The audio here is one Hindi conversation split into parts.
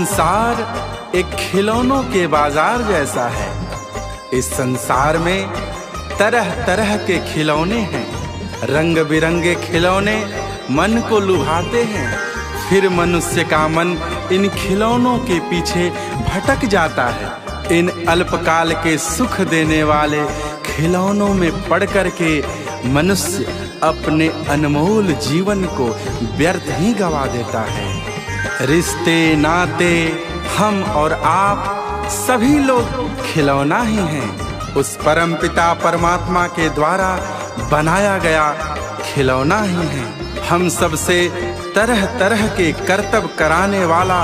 संसार एक खिलौनों के बाजार जैसा है। इस संसार में तरह तरह के खिलौने हैं। रंग बिरंगे खिलौने मन को लुभाते हैं। फिर मनुष्य का मन इन खिलौनों के पीछे भटक जाता है। इन अल्पकाल के सुख देने वाले खिलौनों में पड़ कर के मनुष्य अपने अनमोल जीवन को व्यर्थ ही गवा देता है। रिश्ते नाते हम और आप सभी लोग खिलौना ही हैं। उस परमपिता परमात्मा के द्वारा बनाया गया खिलौना ही है। हम सबसे तरह तरह के कर्तव्य कराने वाला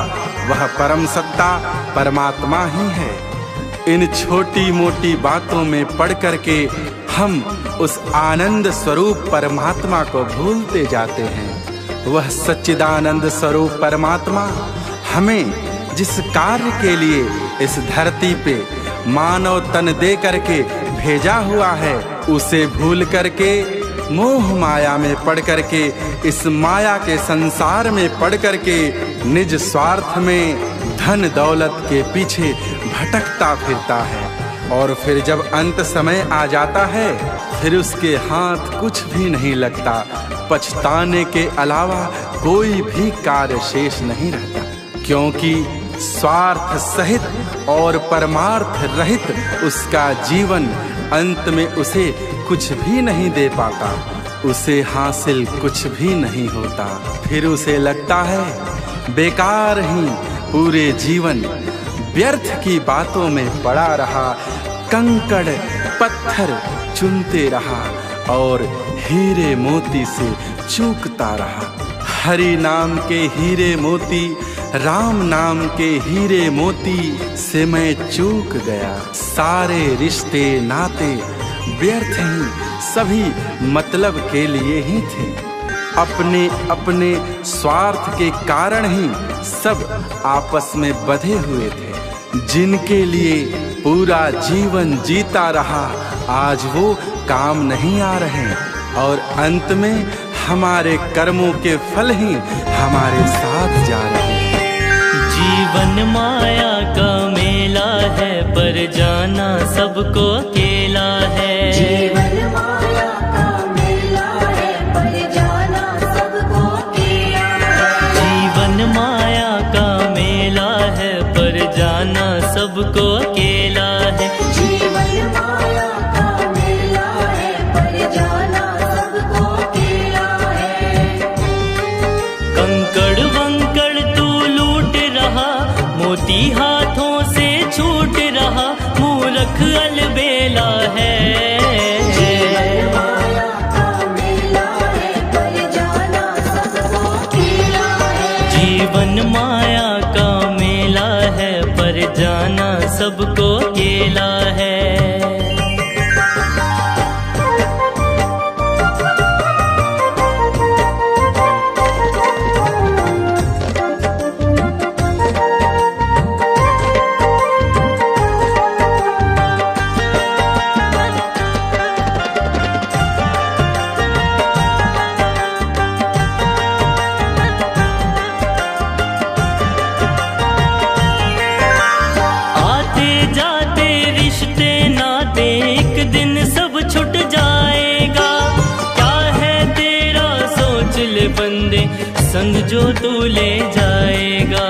वह परम सत्ता परमात्मा ही है। इन छोटी मोटी बातों में पड़ कर के हम उस आनंद स्वरूप परमात्मा को भूलते जाते हैं। वह सच्चिदानंद स्वरूप परमात्मा हमें जिस कार्य के लिए इस धरती पे मानव तन दे करके भेजा हुआ है, उसे भूल करके मोह माया में पड़ करके इस माया के संसार में पड़ करके निज स्वार्थ में धन दौलत के पीछे भटकता फिरता है। और फिर जब अंत समय आ जाता है, फिर उसके हाथ कुछ भी नहीं लगता। पछताने के अलावा कोई भी कार्य शेष नहीं रहता, क्योंकि स्वार्थ सहित और परमार्थ रहित उसका जीवन अंत में उसे कुछ भी नहीं दे पाता। उसे हासिल कुछ भी नहीं होता। फिर उसे लगता है बेकार ही पूरे जीवन व्यर्थ की बातों में पड़ा रहा, कंकड़ पत्थर चुनते रहा और हीरे मोती से चूकता रहा। हरि नाम के हीरे मोती, राम नाम के हीरे मोती से मैं चूक गया। सारे रिश्ते नाते व्यर्थ ही, सभी मतलब के लिए ही थे। अपने अपने स्वार्थ के कारण ही सब आपस में बंधे हुए थे। जिनके लिए पूरा जीवन जीता रहा, आज वो काम नहीं आ रहे और अंत में हमारे कर्मों के फल ही हमारे साथ जा रहे हैं। जीवन माया का मेला है, पर जाना सबको अकेला है। जीवन माया का मेला है, पर जाना सबको अकेला है। जीवन माया का मेला है, पर जाना सबको अकेला है। जीवन माया का मेला है, पर जाना सबको अकेला है। कंकड़ वंकड़ तू लूट रहा, मोती हाथों से छूट रहा, मूर्ख अलबेला है। जीवन माया का मेला है, पर जाना सबको अकेला है। जीवन माया का मेला है, पर जाना सबको अकेला है। बंदे संग जो तू ले जाएगा।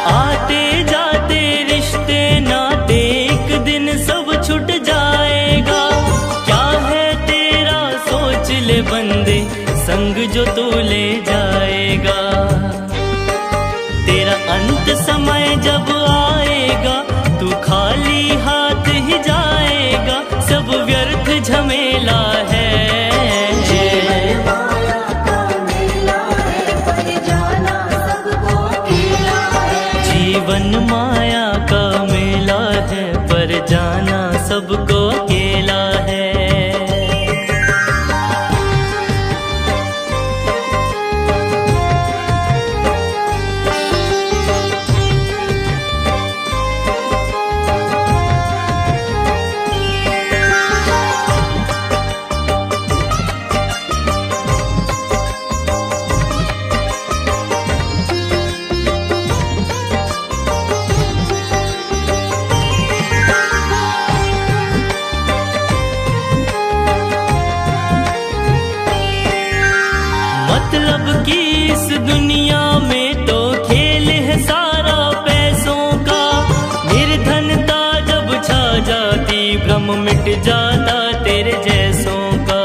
आते जाते रिश्ते नाते एक दिन सब छूट जाएगा। क्या है तेरा सोच ले बंदे संग जो तू ले जाएगा। तेरा अंत समय जब आएगा, तू खाली हाथ ही जाएगा। सब व्यर्थ झमेला है। जीवन माया का मेला है, पर जाना सबको अकेला है। जीवन माया का मेला है, पर जाना सबको अकेला है। मतलब की इस दुनिया में तो खेल है सारा पैसों का। निर्धनता जब छा जाती भ्रम मिट जाता तेरे जैसों का।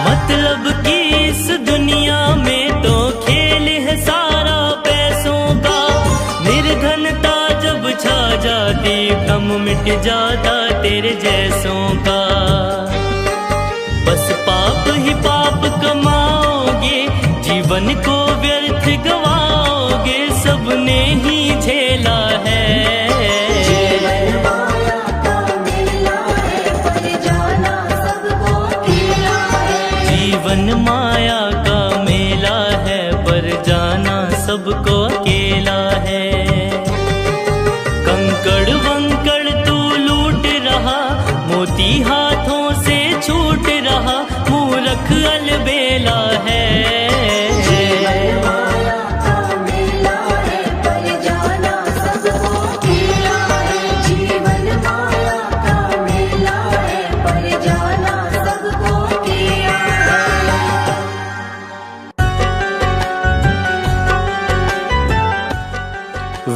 मतलब की इस दुनिया में तो खेल है सारा पैसों का। निर्धनता जब छा जाती भ्रम मिट जाता तेरे जैसों का। बस पाप ही पाप कमाओगे, जीवन को व्यर्थ गवाओगे, सबने ही झेला है। जीवन माया का मेला है, पर जाना सबको अकेला है। जीवन माया का मेला है, पर जाना सबको अकेला है। कंकड़ वंकड़ तू लूट रहा, मोती हाथों से छूट रहा, मूर्ख अलबेला है। जीवन माया का मेला है, पर जाना सबको अकेला है। जीवन माया का मेला है, पर जाना सबको अकेला है।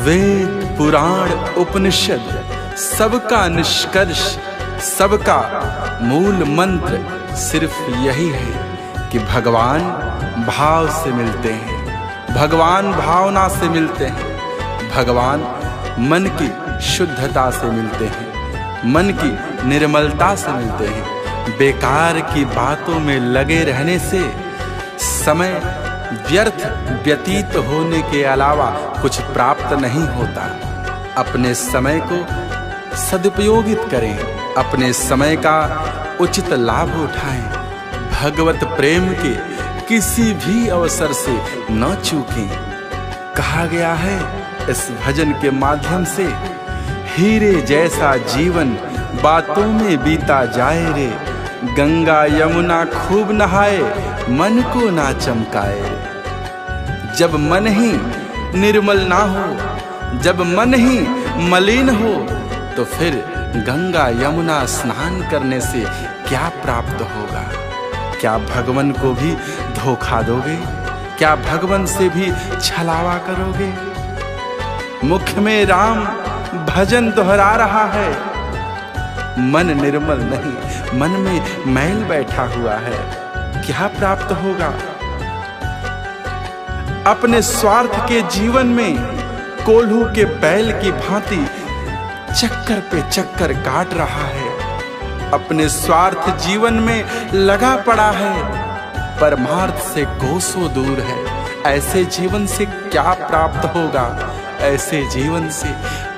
वेद पुराण उपनिषद सबका निष्कर्ष, सबका मूल मंत्र सिर्फ यही है कि भगवान भाव से मिलते हैं, भगवान भावना से मिलते हैं, भगवान मन की शुद्धता से मिलते हैं, मन की निर्मलता से मिलते हैं। बेकार की बातों में लगे रहने से समय व्यर्थ व्यतीत होने के अलावा कुछ प्राप्त नहीं होता। अपने समय को सदुपयोगित करें, अपने समय का उचित लाभ उठाएं, भगवत प्रेम के किसी भी अवसर से न चूकें। कहा गया है इस भजन के माध्यम से, हीरे जैसा जीवन बातों में बीता जाए रे, गंगा यमुना खूब नहाए मन को ना चमकाए। जब मन ही निर्मल ना हो, जब मन ही मलिन हो, तो फिर गंगा यमुना स्नान करने से क्या प्राप्त होगा? क्या भगवान को भी धोखा दोगे? क्या भगवान से भी छलावा करोगे? मुख में राम भजन दोहरा रहा है, मन निर्मल नहीं, मन में मैल बैठा हुआ है, क्या प्राप्त होगा? अपने स्वार्थ के जीवन में कोल्हू के बैल की भांति चक्कर पे चक्कर काट रहा है, अपने स्वार्थ जीवन में लगा पड़ा है, परमार्थ से कोसों दूर है। ऐसे जीवन से क्या प्राप्त होगा? ऐसे जीवन से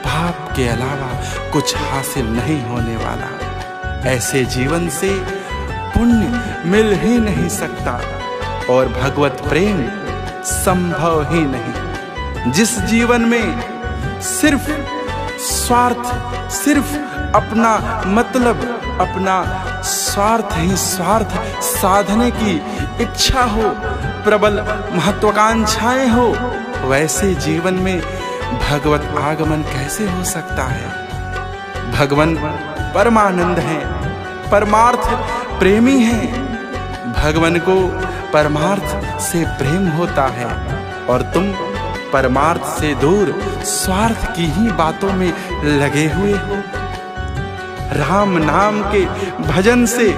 पाप के अलावा कुछ हासिल नहीं होने वाला। ऐसे जीवन से पुण्य मिल ही नहीं सकता और भगवत प्रेम संभव ही नहीं। जिस जीवन में सिर्फ स्वार्थ, सिर्फ अपना मतलब, अपना स्वार्थ ही स्वार्थ साधने की इच्छा हो, प्रबल महत्वाकांक्षाएं हो, वैसे जीवन में भगवत आगमन कैसे हो सकता है? भगवान परमानंद है, परमार्थ प्रेमी है। भगवान को परमार्थ से प्रेम होता है और तुम परमार्थ से दूर स्वार्थ की ही बातों में लगे हुए हो। राम नाम के भजन से,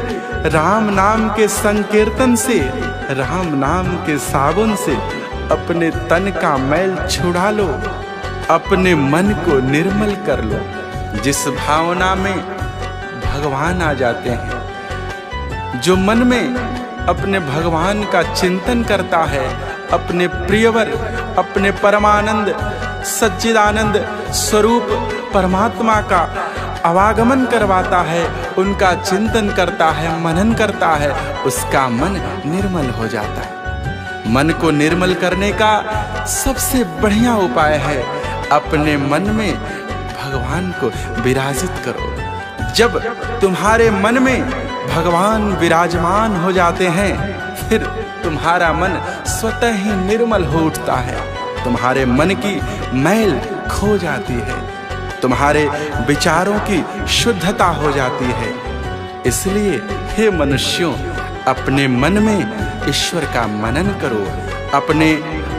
राम नाम के संकीर्तन से, राम नाम के साबुन से अपने तन का मैल छुड़ा लो, अपने मन को निर्मल कर लो। जिस भावना में भगवान आ जाते हैं, जो मन में अपने भगवान का चिंतन करता है, अपने प्रियवर, अपने परमानंद सच्चिदानंद स्वरूप परमात्मा का आवागमन करवाता है, उनका चिंतन करता है, मनन करता है, उसका मन निर्मल हो जाता है। मन को निर्मल करने का सबसे बढ़िया उपाय है अपने मन में भगवान को विराजित करो। जब तुम्हारे मन में भगवान विराजमान हो जाते हैं, फिर तुम्हारा मन स्वतः ही निर्मल हो उठता है, तुम्हारे मन की मैल खो जाती है, तुम्हारे विचारों की शुद्धता हो जाती है। इसलिए हे मनुष्यों, अपने मन में ईश्वर का मनन करो, अपने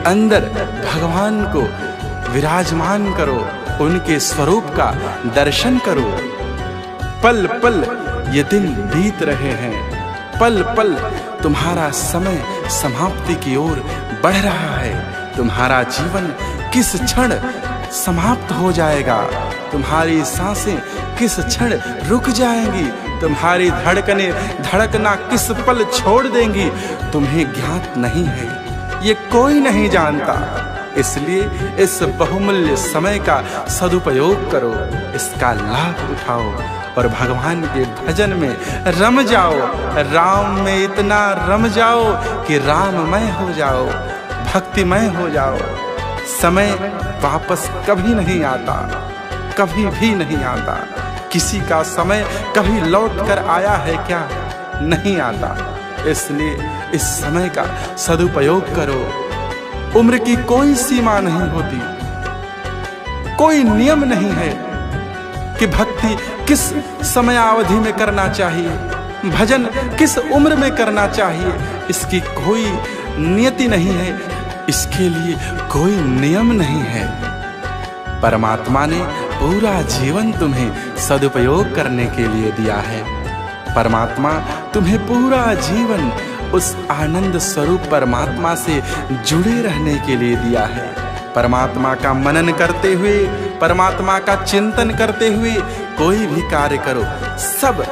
अंदर भगवान को विराजमान करो, उनके स्वरूप का दर्शन करो। पल पल ये दिन बीत रहे हैं, पल पल तुम्हारा समय समाप्ति की ओर बढ़ रहा है। तुम्हारा जीवन किस क्षण समाप्त हो जाएगा, तुम्हारी सांसें किस क्षण रुक जाएंगी, तुम्हारी धड़कनें धड़कना किस पल छोड़ देंगी, तुम्हें ज्ञात नहीं है, ये कोई नहीं जानता। इसलिए इस बहुमूल्य समय का सदुपयोग करो, इसका लाभ उठाओ और भगवान के भजन में रम जाओ। राम में इतना रम जाओ कि राममय हो जाओ, भक्तिमय हो जाओ। समय वापस कभी नहीं आता, कभी भी नहीं आता। किसी का समय कभी लौट कर आया है क्या? नहीं आता। इसलिए इस समय का सदुपयोग करो। उम्र की कोई सीमा नहीं होती, कोई नियम नहीं है कि भक्ति किस समयावधि में करना चाहिए, भजन किस उम्र में करना चाहिए। इसकी कोई नियति नहीं है, इसके लिए कोई नियम नहीं है। परमात्मा ने पूरा जीवन तुम्हें सदुपयोग करने के लिए दिया है। परमात्मा तुम्हें पूरा जीवन उस आनंद स्वरूप परमात्मा से जुड़े रहने के लिए दिया है। परमात्मा का मनन करते हुए, परमात्मा का चिंतन करते हुए कोई भी कार्य करो, सब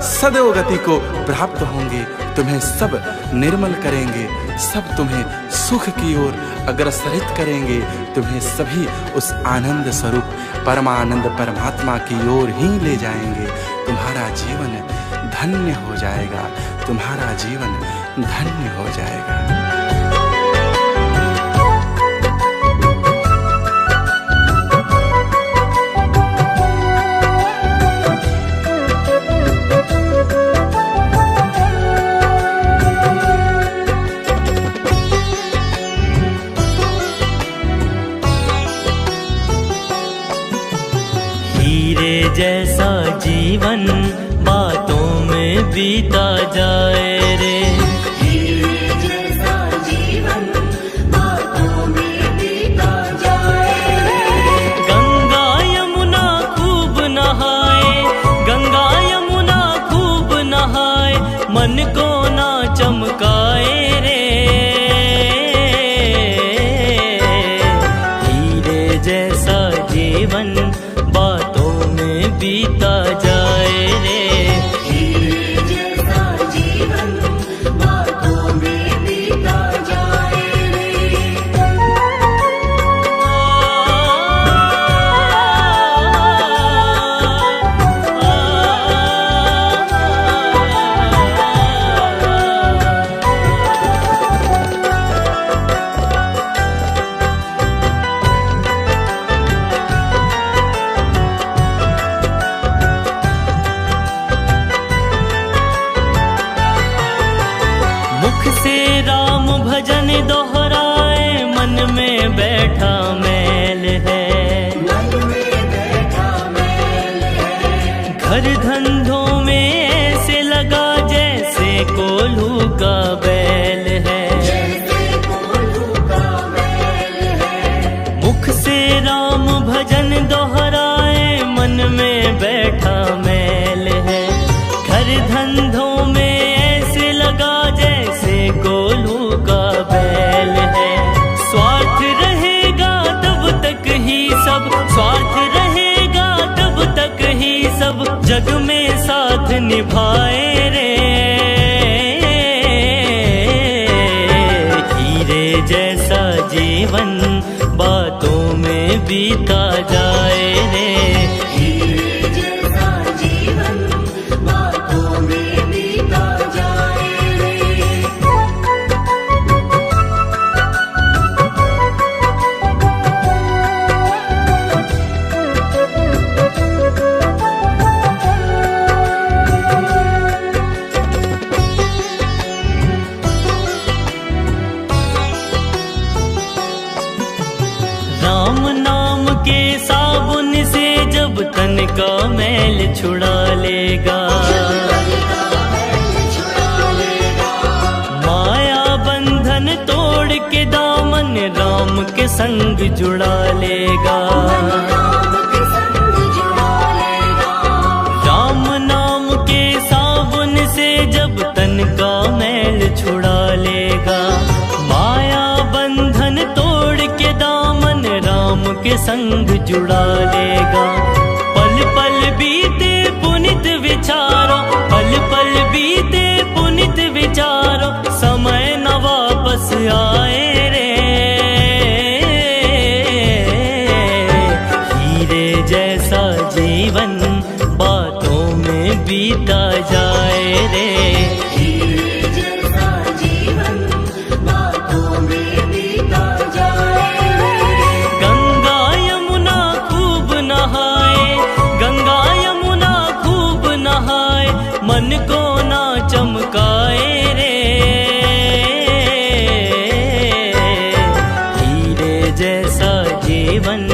सदोगति को प्राप्त होंगे। तुम्हें सब निर्मल करेंगे, सब तुम्हें सुख की ओर अग्रसरित करेंगे। तुम्हें सभी उस आनंद स्वरूप परमानंद परमात्मा की ओर ही ले जाएंगे। तुम्हारा जीवन धन्य हो जाएगा, तुम्हारा जीवन धन्य हो जाएगा। हीरे जैसा जीवन बातों में बीता जाए रे, हीरे जैसा जीवन बातों में बीता जाए रे। गंगा यमुना खूब नहाए, गंगा यमुना खूब नहाए, मन को ना चमकाए रे। हीरे जैसा जीवन बातों में बीता जाए रे, हीरे जैसा जीवन बातों में बीता जाए रे। मुख से राम भजन दोहराए, मन में बैठा मैल है, मन में बैठा मैल है। घर धंधों में ऐसे लगा जैसे कोल्हू का बैल है, जैसे कोल्हू का बैल है। मुख से राम भजन दोहराए, मन में बैठा मैल है। घर धंधों में ऐसे लगा जैसे कोल्हू का बैल है। स्वार्थ रहेगा तब तक ही सब, स्वार्थ रहेगा तब तक ही सब, जग में साथ निभाए रे। हीरे जैसा जीवन बातों में बीता जाए रे, हीरे जैसा जीवन बातों में बीता जाए रे। राम नाम के साबुन से छुड़ा लेगा। माया बंधन तोड़ के दामन राम के संग जुड़ा लेगा। राम नाम के साबुन से जब तन का मैल छुड़ा लेगा। माया बंधन तोड़ के दामन राम के संग जुड़ा लेगा। पल पल बीते पुनित विचारो, पल पल बीते पुनित विचारो, समय न वापस आए रे। हीरे जैसा जीवन बातों में बीता जाए रे। हीरे जैसा जीवन बातों में बीता जाए रे। गंगा यमुना खूब नहाए, गंगा यमुना खूब नहाए, मन को ना चमकाए रे। हीरे जैसा जीवन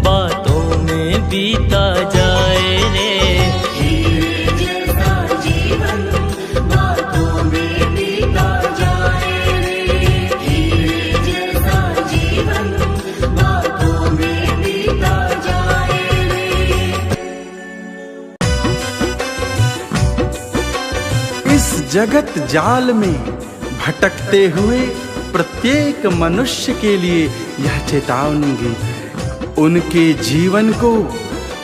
बातों में बीता जाए रे। हीरे जैसा जीवन बातों में बीता जाए रे। हीरे जैसा जीवन बातों में बीता जाए रे। इस जगत जाल में भटकते हुए प्रत्येक मनुष्य के लिए यह चेतावनी गीत है। उनके जीवन को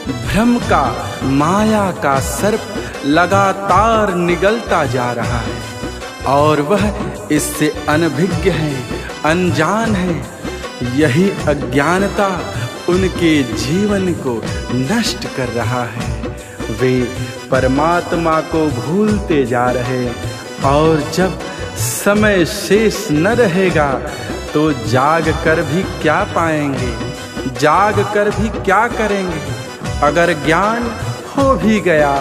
भ्रम का, माया का सर्प लगातार निगलता जा रहा है और वह इससे अनभिज्ञ है, अनजान है। यही अज्ञानता उनके जीवन को नष्ट कर रहा है। वे परमात्मा को भूलते जा रहे और जब समय शेष न रहेगा तो जाग कर भी क्या पाएंगे, जाग कर भी क्या करेंगे। अगर ज्ञान हो भी गया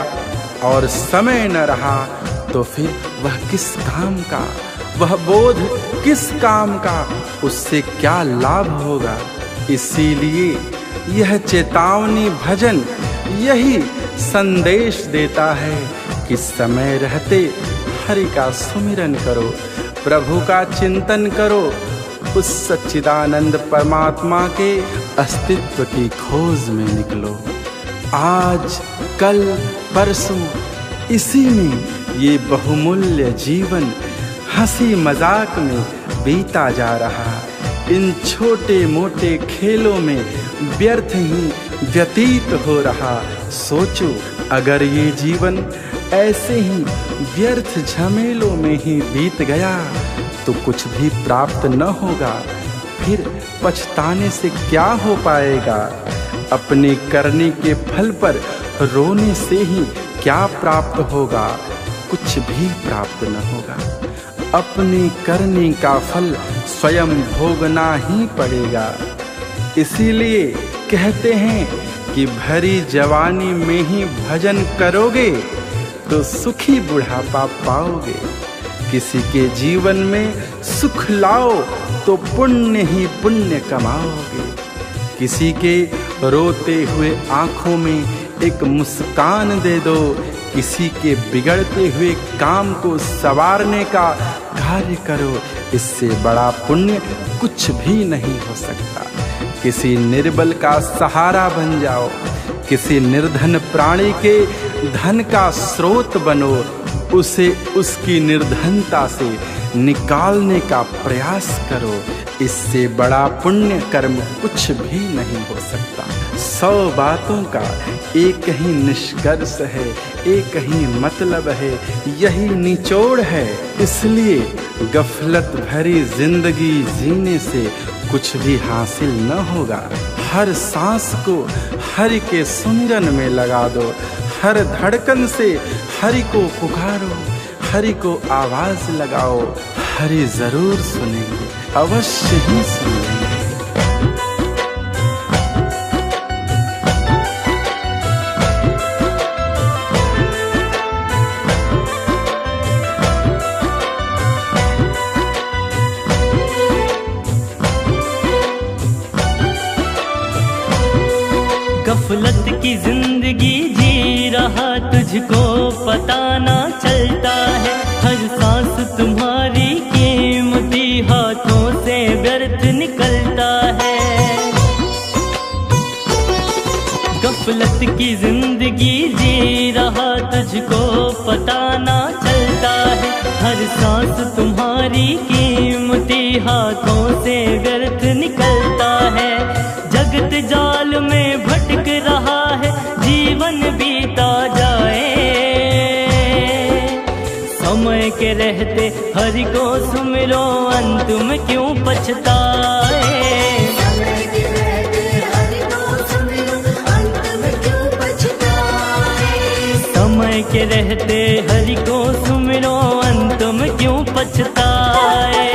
और समय न रहा तो फिर वह किस काम का, वह बोध किस काम का, उससे क्या लाभ होगा। इसीलिए यह चेतावनी भजन यही संदेश देता है कि समय रहते हरि का सुमिरन करो, प्रभु का चिंतन करो, उस सच्चिदानंद परमात्मा के अस्तित्व की खोज में निकलो। आज कल परसों इसी में ये बहुमूल्य जीवन हंसी मजाक में बीता जा रहा। इन छोटे मोटे खेलों में व्यर्थ ही व्यतीत हो रहा। सोचो अगर ये जीवन ऐसे ही व्यर्थ झमेलों में ही बीत गया तो कुछ भी प्राप्त न होगा, फिर पछताने से क्या हो पाएगा। अपने करने के फल पर रोने से ही क्या प्राप्त होगा, कुछ भी प्राप्त न होगा। अपने करने का फल स्वयं भोगना ही पड़ेगा। इसीलिए कहते हैं कि भरी जवानी में ही भजन करोगे तो सुखी बुढ़ापा पाओगे। किसी के जीवन में सुख लाओ तो पुण्य ही पुण्य कमाओगे। किसी के रोते हुए आंखों में एक मुस्कान दे दो। किसी के बिगड़ते हुए काम को संवारने का कार्य करो। इससे बड़ा पुण्य कुछ भी नहीं हो सकता। किसी निर्बल का सहारा बन जाओ। किसी निर्धन प्राणी के धन का स्रोत बनो। उसे उसकी निर्धनता से निकालने का प्रयास करो। इससे बड़ा पुण्य कर्म कुछ भी नहीं हो सकता। 100 बातों का एक ही निष्कर्ष है, एक ही मतलब है, यही निचोड़ है। इसलिए गफलत भरी जिंदगी जीने से कुछ भी हासिल न होगा। हर सांस को हरि के सुमिरन में लगा दो। हर धड़कन से हरि को पुकारो, हरि को आवाज लगाओ। हरि जरूर सुनेंगे, अवश्य ही सुनेंगे। गफलत की जिंदगी जी रहा तुझको पता ना चलता है, हर सांस तुम्हारी कीमती हाथों से व्यर्थ निकलता है। गफलत की जिंदगी जी रहा तुझको पता ना चलता है, हर सांस तुम्हारी कीमती हाथों से व्यर्थ निकलता है। जगत जाल में भटक रहा है, जीवन बीता जाए, समय के रहते हरि को सुमिरो अंत में क्यों पछताए। समय के रहते हरि को सुमिरो अंत में क्यों पछताए। समय के रहते हरि को सुमिरो अंत में क्यों पछताए।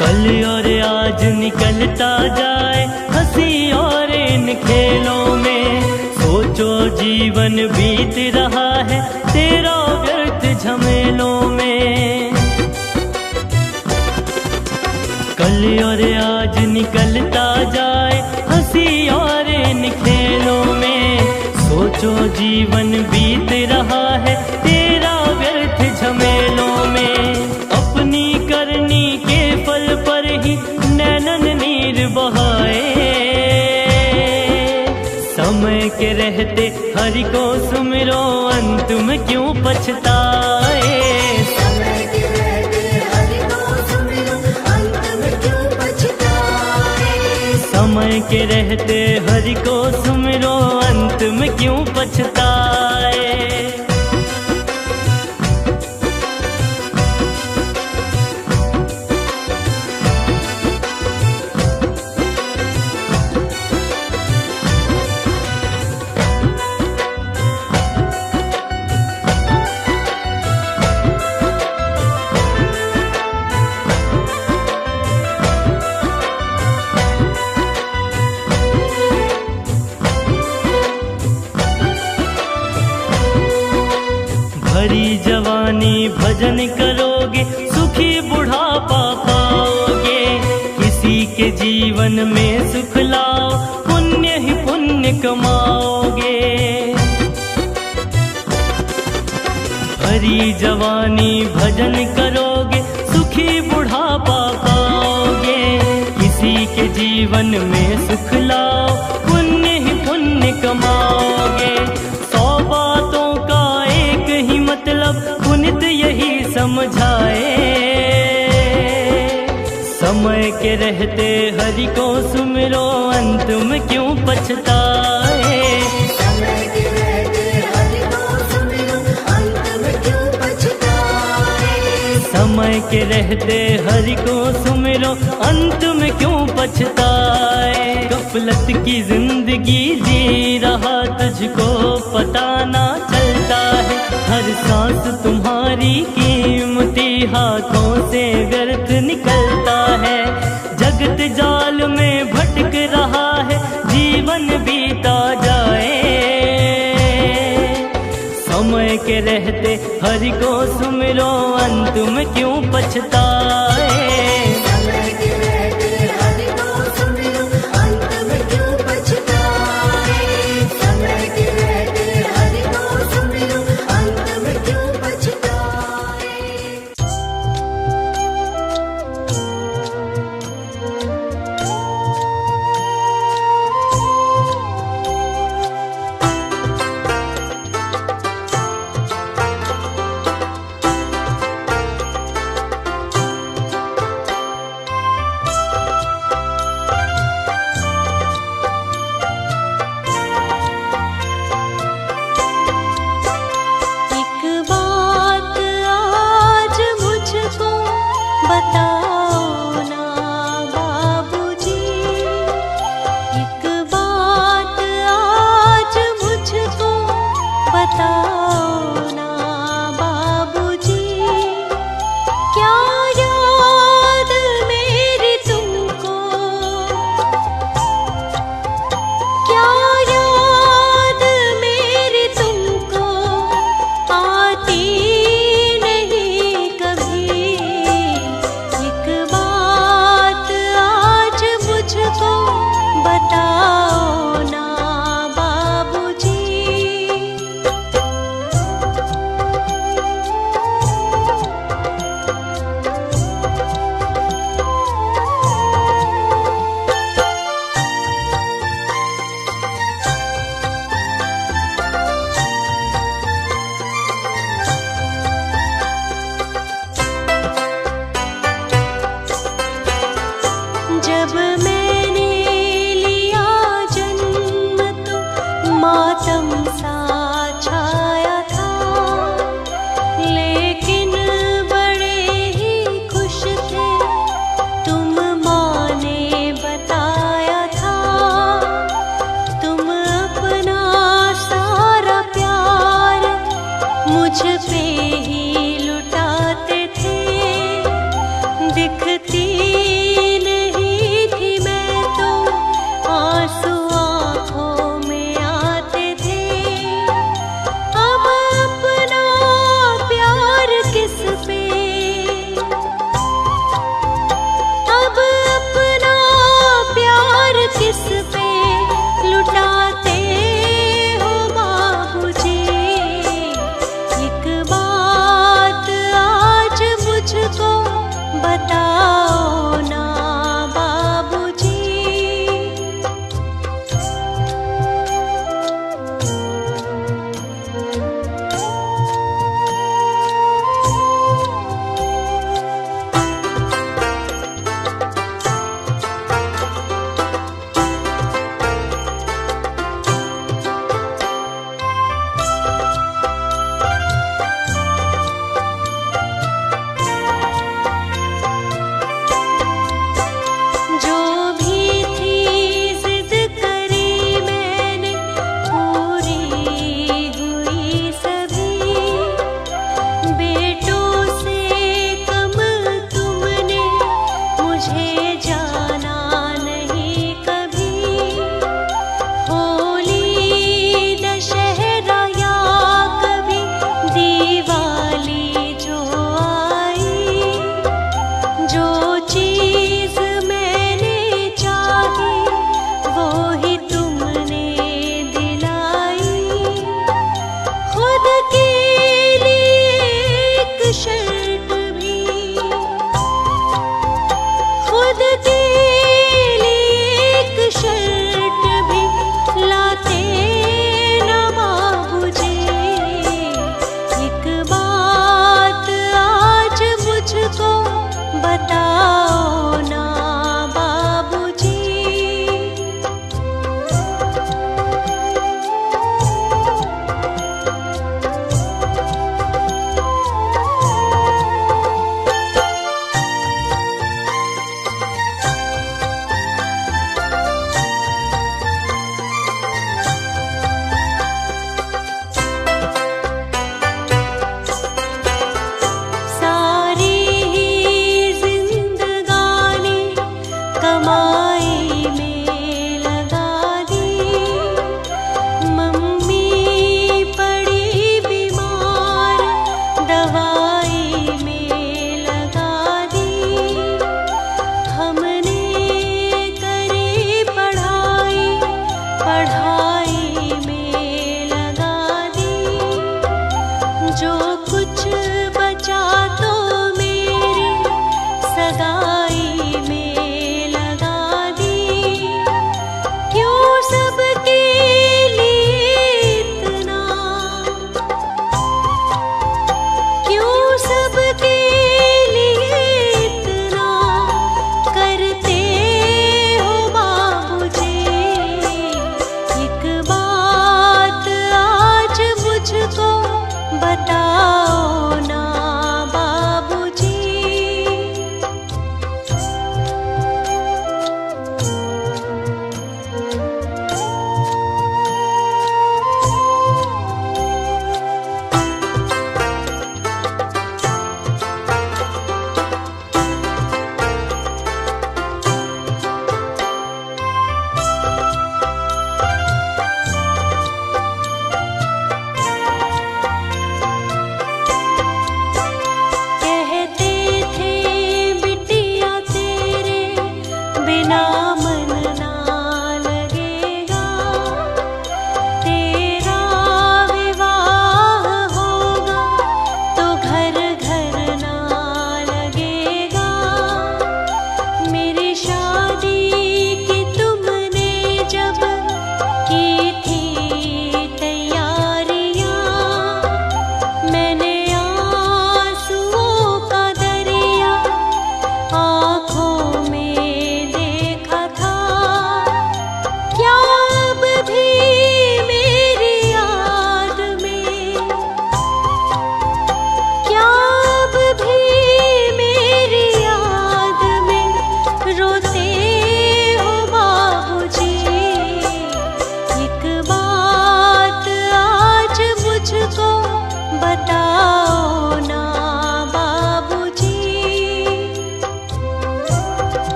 कल और आज निकलता जाए हंसी और इन खेलों में, सोचो जीवन बीत रहा है तेरा व्यर्थ झमेलों में। कल और आज निकलता जाए हंसी और इन खेलों में, सोचो जीवन बीत रहा है तेरा व्यर्थ झमेलों में। अपनी करनी के फल पर ही नैनन नीर बहाए, समय के रहते हरि को सुमिरो अंत में क्यों पछताए। समय के रहते हरि को सुमिरो अंत में क्यों पछताए। समय के रहते हरि को सुमिरो अंत में क्यों पछताए। भरी जवानी भजन करोगे सुखी बुढ़ापा पाओगे, किसी के जीवन में सुख लाओ पुण्य ही पुण्य कमाओगे। भरी जवानी भजन करोगे सुखी बुढ़ापा पाओगे, किसी के जीवन में सुख लाओ पुण्य ही पुण्य कमाओगे। 100 बातों का एक ही मतलब पुनित यही समझाए, समय के रहते हरि को सुमिरो अंत में क्यों पछताए। समय के रहते हरि को सुमिरो अंत में क्यों पछताए। समय के रहते हरि को सुमिरो अंत में क्यों पछताए। गफलत की जिंदगी जी रहा तुझको पता ना चलता है, हर सांस तुम्हारी कीमती हाथों से व्यर्थ निकलता है। जगत जाल में भटक रहा है, जीवन बीता जाए, समय के रहते हरि को सुमिरो अंत में क्यों पछताए। समय के रहते हरि को सुमिरो अंत में क्यों पछताए। समय के रहते हरि को सुमिरो अंत में क्यों पछताए।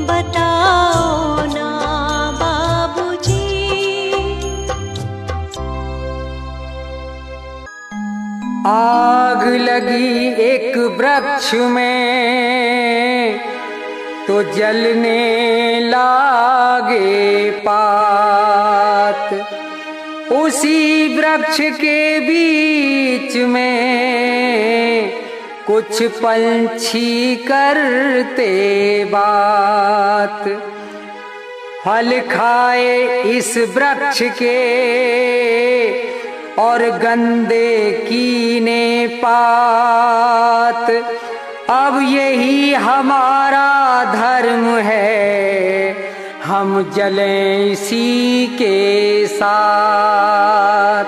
बताओ ना बाबूजी। आग लगी एक वृक्ष में तो जलने लागे पात, उसी वृक्ष के बीच में कुछ पंछी करते बात। फल खाए इस वृक्ष के और गंदे कीने पात। अब यही हमारा धर्म है, हम जलें इसी के साथ।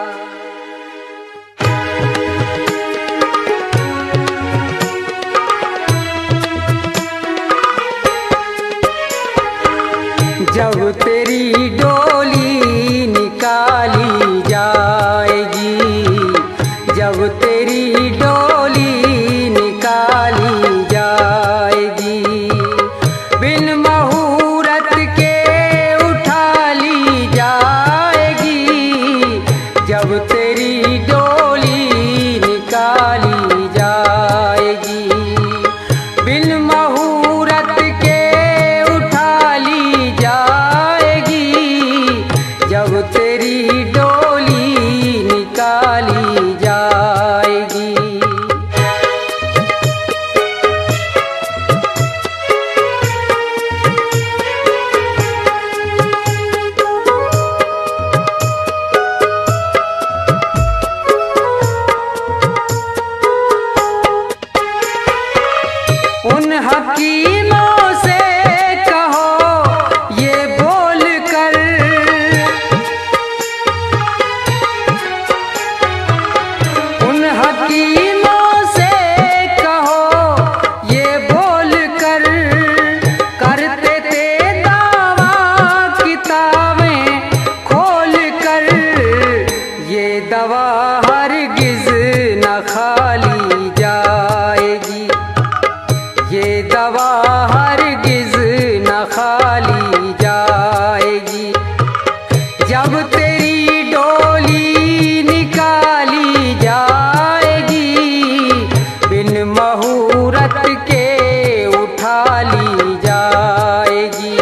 जब तेरी डोली निकाली जाएगी, जब तेरी डोली निकाली जाएगी, बिन मुहूर्त के उठा ली जाएगी। जब तेरी डोली निकाली जाएगी, बिन मुहूर्त के उठा ली जाएगी। जब तेरी डोली निकाली जाएगी। उन हकीमों से कहो ये बोल कर, उन हकीमों से कहो ये बोल कर, करते थे दावा किताबें खोल कर। ये दवा हरगिज न खाली जाएगी, ये दवा हरगिज न खाली जाएगी। जब तेरी डोली निकाली जाएगी, बिन मुहूर्त के उठा ली जाएगी।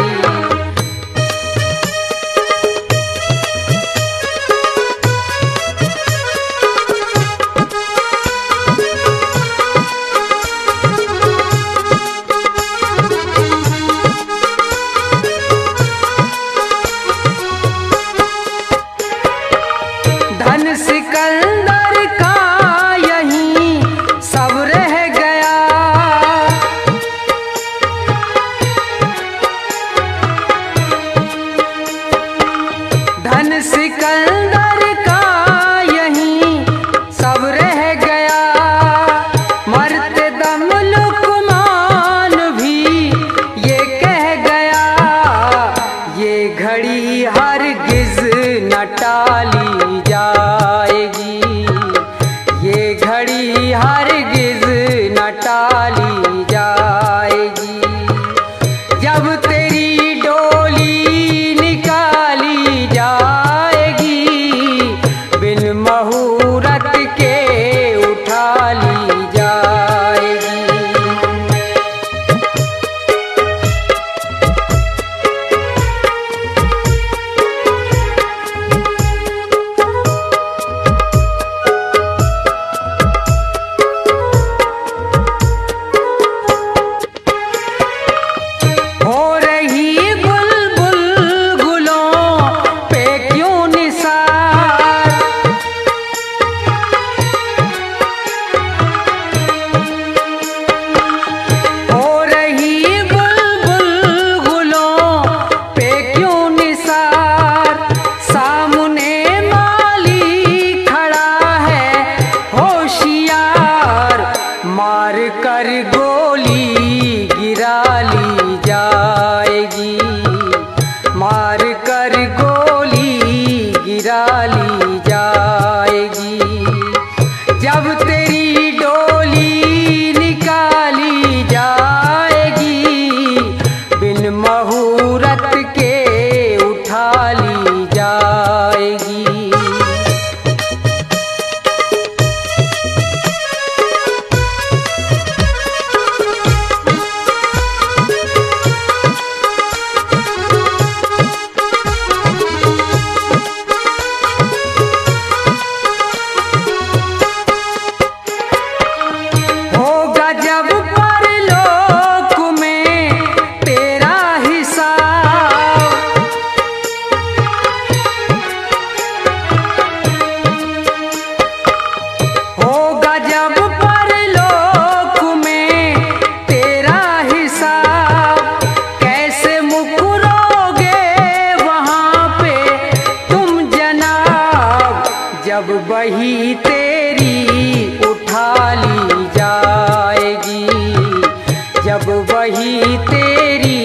वही तेरी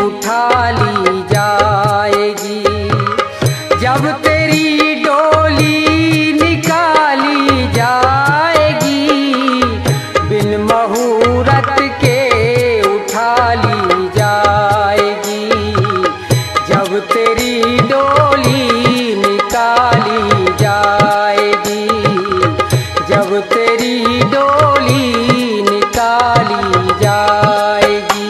उठा ली जाएगी। जब तेरी डोली निकाली जाएगी, बिन मुहूर्त के उठा ली जाएगी। जब तेरी डोली निकाली जाएगी, जब तेरी डोली निकाली जाएगी।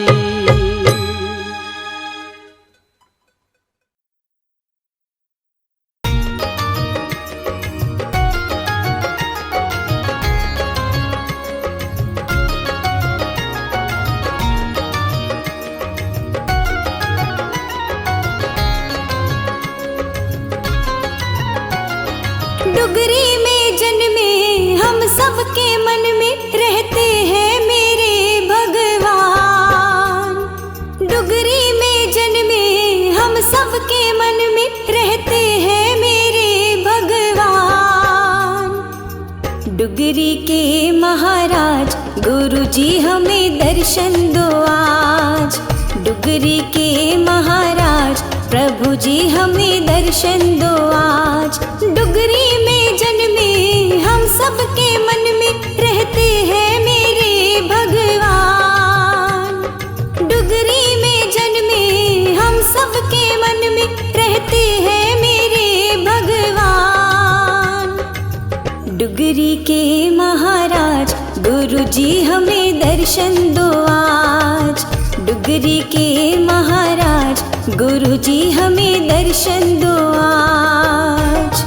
डुगरी में जन्मे हम सबके मन में रहते हैं मेरे भगवान। डुगरी में जन्मे हम सबके मन में रहते हैं मेरे भगवान। डुगरी के महाराज गुरुजी हमें दर्शन दो आज। डुगरी के महाराज प्रभु जी हमें दर्शन दो आज। डुगरी में जन्मे हम सबके मन में रहते हैं मेरे भगवान। डुगरी में जन्मे हम सबके मन में रहते हैं मेरे भगवान। डुगरी के महाराज गुरु जी हमें दर्शन दो आज। डुगरी के महाराज गुरु जी हमें दर्शन दो आज।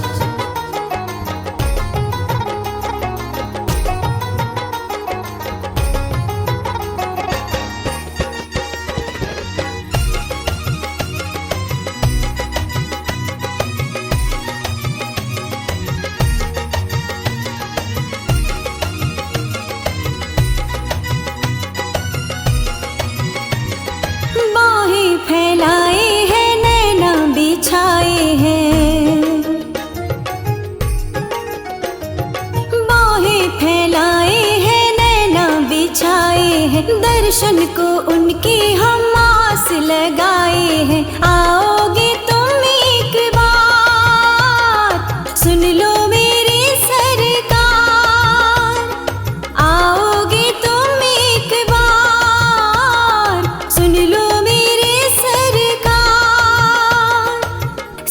बाहें फैलाए हैं नैना बिछाए हैं। बाहें फैलाए हैं नैना बिछाए हैं। दर्शन को उनके हम आस लगाए हैं। आओगे तुम एक बार सुन लो मेरी सरकार। आओगे तुम एक बार सुन लो मेरी सरकार।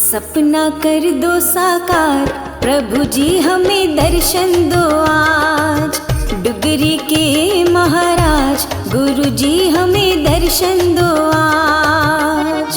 सपना कर दो साकार प्रभु जी हमें दर्शन दो आज। डुगरी के महाराज गुरु जी हमें दर्शन दो आज।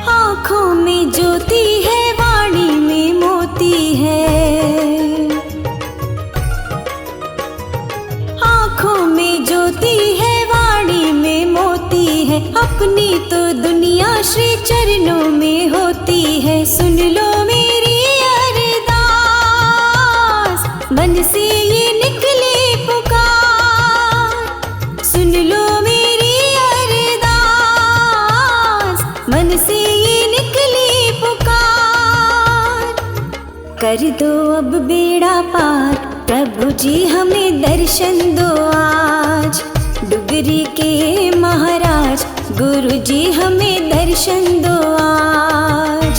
आँखों में ज्योति है वाणी में मोती है। आँखों में ज्योति है वाणी में मोती है। अपनी तो दुनिया श्री चरणों में होती है। सुन लो मेरी अरदास मन से ये निकले पुकार। सुन लो मेरी अरदास मन से ये निकली पुकार। कर दो अब बेड़ा पार प्रभु जी हमें दर्शन दो आज। डुगरी के महाराज गुरु जी हमें दर्शन दो आज।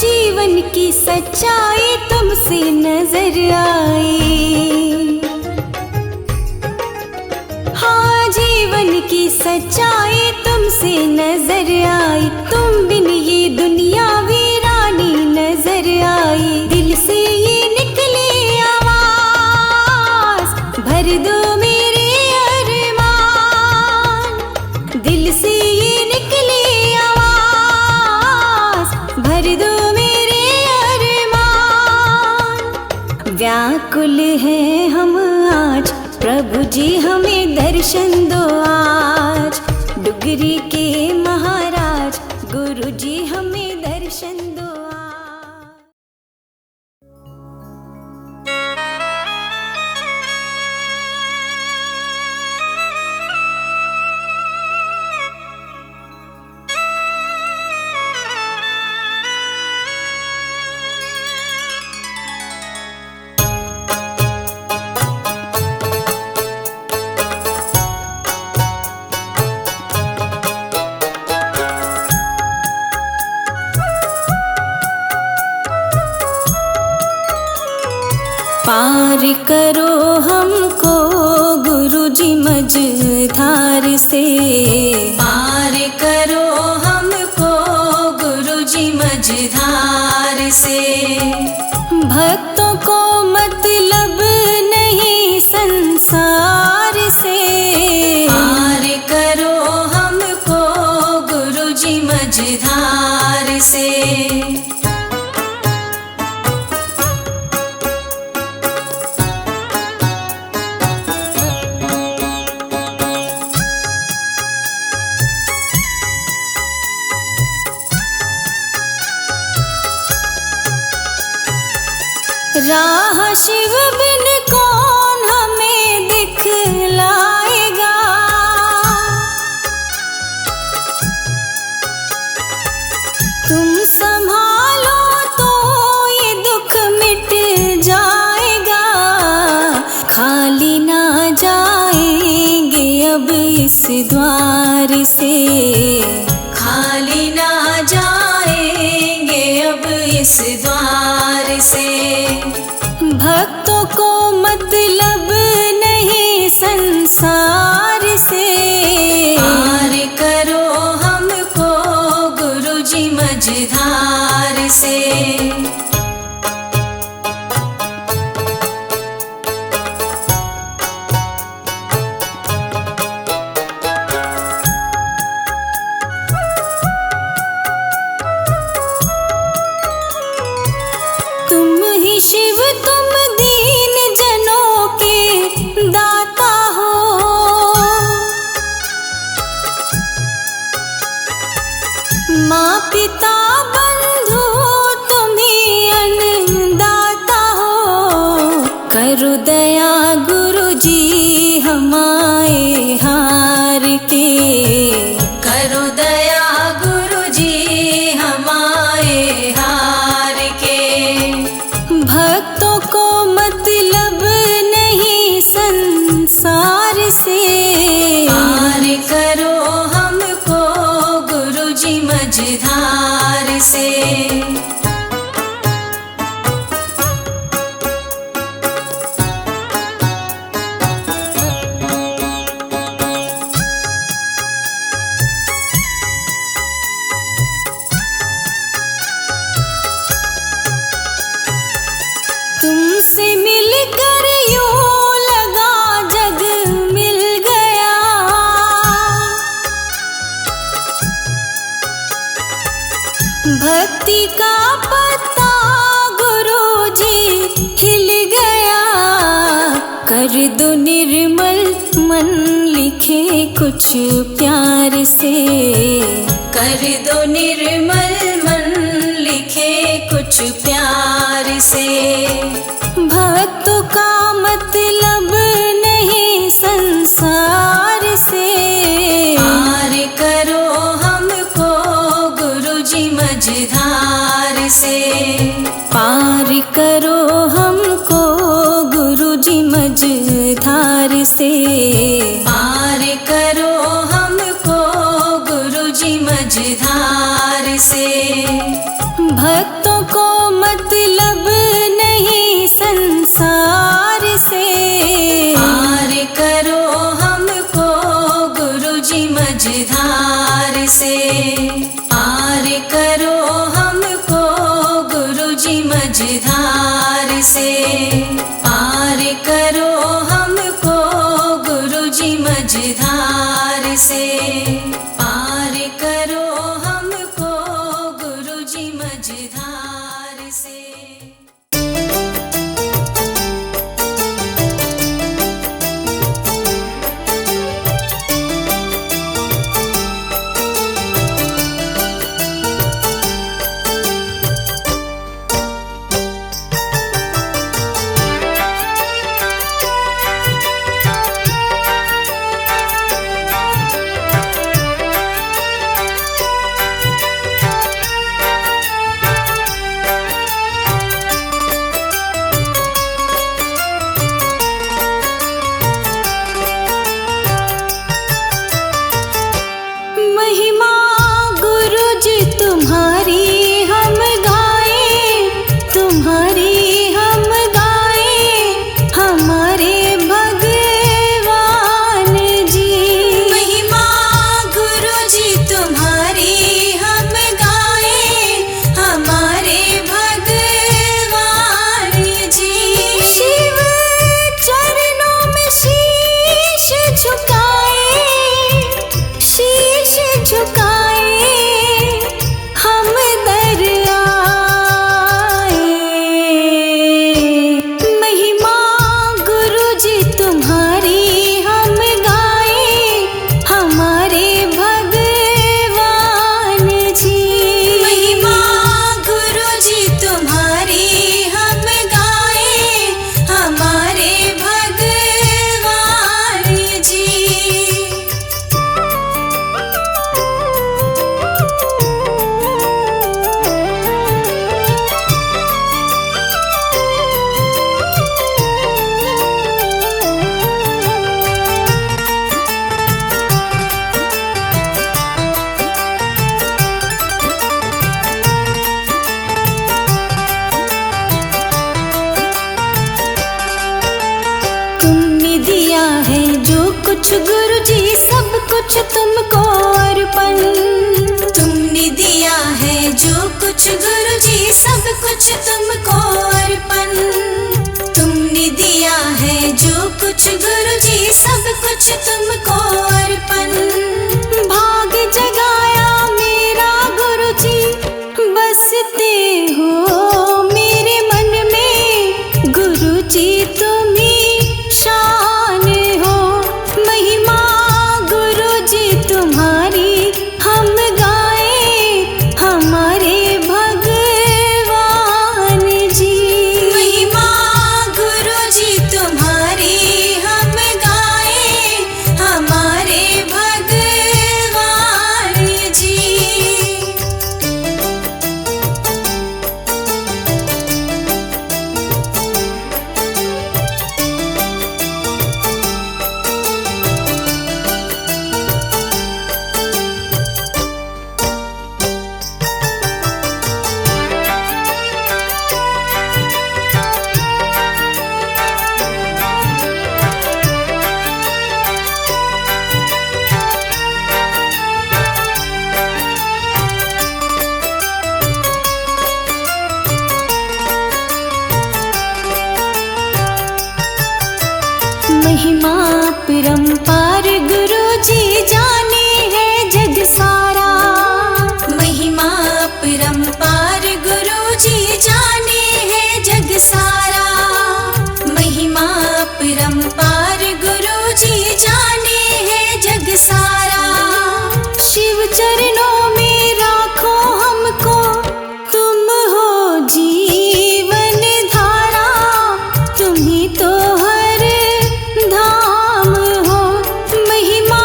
जीवन की सच्चाई तुमसे नजर आई। हाँ जीवन की सच्चाई तुमसे नजर आई। तुम बिन ये दुनिया वीरानी नजर आई। दिल से ये निकले आवाज व्याकुल हैं हम आज, प्रभु जी हमें दर्शन दो आज। डुगरी के महाराज, गुरु जी हमें दर्शन दो आज। पार करो हमको गुरु जी मझधार से, पार करो हमको गुरु जी मझधार से। भक्तों को मतलब नहीं संसार से, पार करो हमको गुरु जी मझधार से। राह शिव बिन कौन हमें दिखलाएगा, तुम संभालो तो ये दुख मिट जाएगा। खाली ना जाएंगे अब इस द्वार से, खाली ना जाएंगे अब इस द्वार से। भक्तों को मतलब नहीं संसार से, पार करो हमको गुरु जी मझधार से। तुम ही शिव तुम दीन जनों के दाता हो, माँ पिता बंधु तुम ही अन्नदाता हो। करो दया गुरु जी हमारे हार के, करो दया गुरु जी हमारे हार के। भक्तों को मतलब नहीं संसार से, पार करो हमको गुरु जी मझधार से। तुमसे मिलकर यूं लगा जग मिल गया, भक्ति का पत्ता गुरु जी हिल गया। कर दो निर्मल मन लिखे कुछ प्यार से, कर दो निर्मल मन लिखे कुछ प्यार से। भक्तों का मतलब नहीं संसार से, पार करो हमको गुरु जी मझधार से। पार करो हमको गुरु जी मझधार से, पार करो हमको गुरु जी मझधार से। भक्तों को मतलब नहीं संसार से, पार करो हमको गुरु जी मझधार से। पार करो हमको गुरु जी मझधार से, पार करो हमको गुरु जी मझधार से। पार करो हमको गुरु जी मझधार से। तुमने दिया है जो कुछ गुरु जी सब कुछ तुमको अर्पण। तुमने दिया है जो कुछ गुरु जी सब कुछ तुमको अर्पण। तुमने दिया है जो कुछ गुरु जी सब कुछ तुमको अर्पण। भाग जगाया मेरा गुरु जी बसते हो मेरे मन में। गुरु जी तुम ही शान हो, महिमा गुरु जी तुम्हारी हम गाए हमारे भगवान जी। महिमा गुरु जी तुम्हारी हम गाए हमारे भगवान जी। महिमा परंपार गुरु जी जाने है जग सारा। महिमा परंपार गुरु जी जाने है जग सारा। महिमा परंपार गुरु जी जाने है जग सारा। शिव चरणों में राखो हमको तुम हो जीवन धारा। तुम ही तो हर धाम हो, महिमा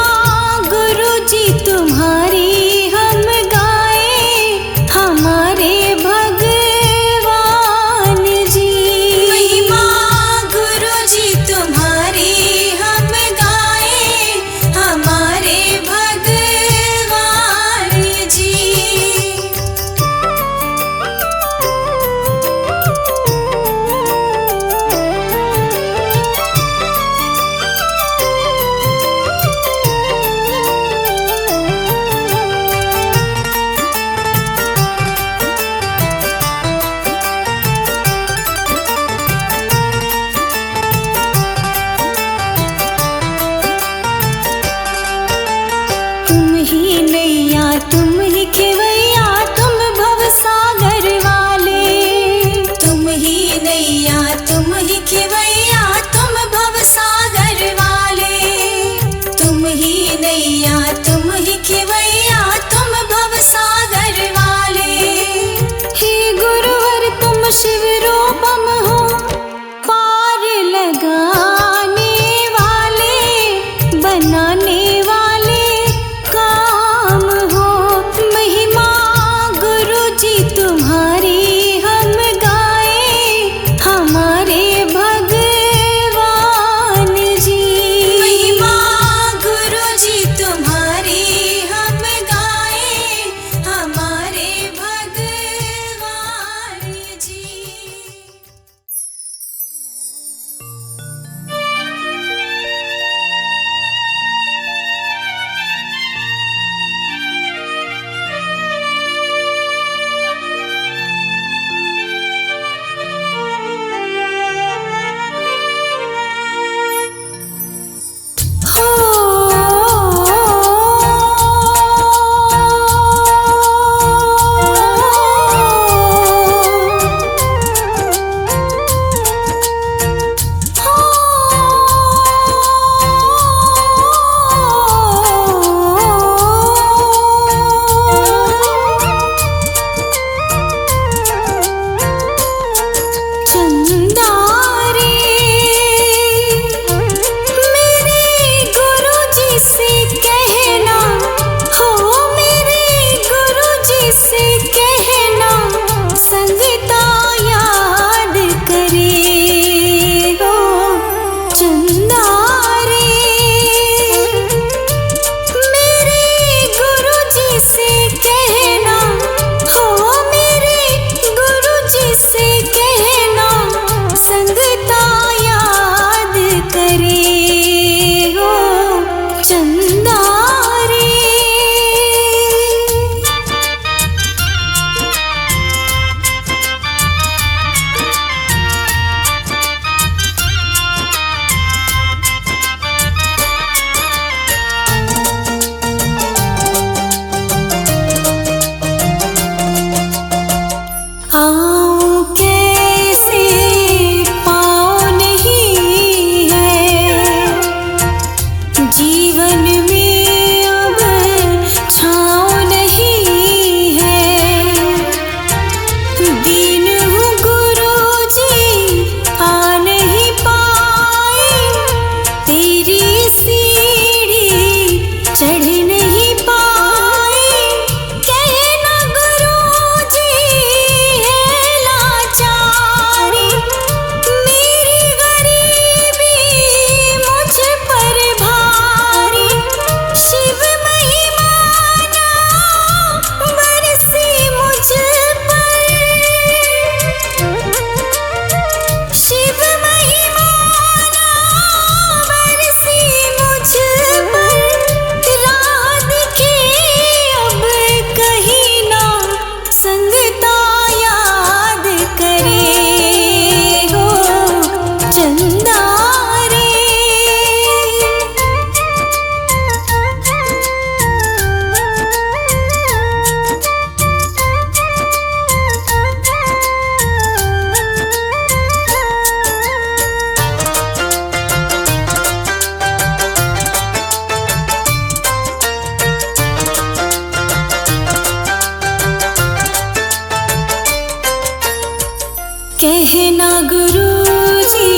कहना गुरुजी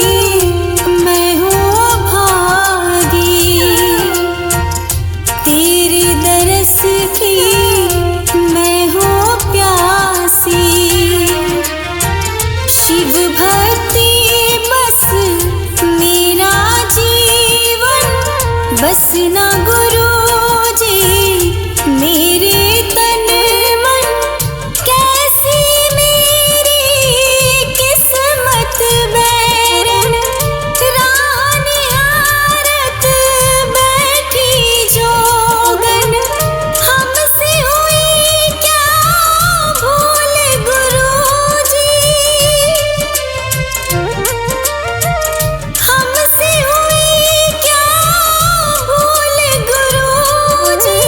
मैं हूँ अभागी, तेरे दरस की मैं हूँ प्यासी। शिव भक्ति बस मेरा जीवन, बस ना गुरुजी मेरे तन मन। कैसी मेरी किस्मत बैरन, रानी हारत बैठी जोगन। हमसे हुई क्या भूल गुरुजी, हमसे हुई क्या भूल गुरुजी।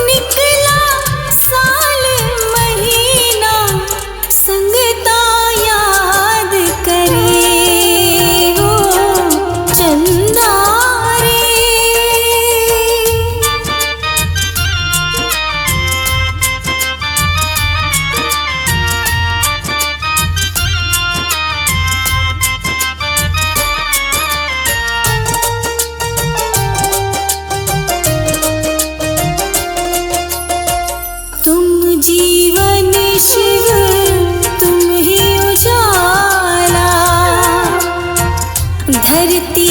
निकला साल महीना संगता याद करे हो चंदा रे। तुम जीवन शिव तुम ही उजाला, धरती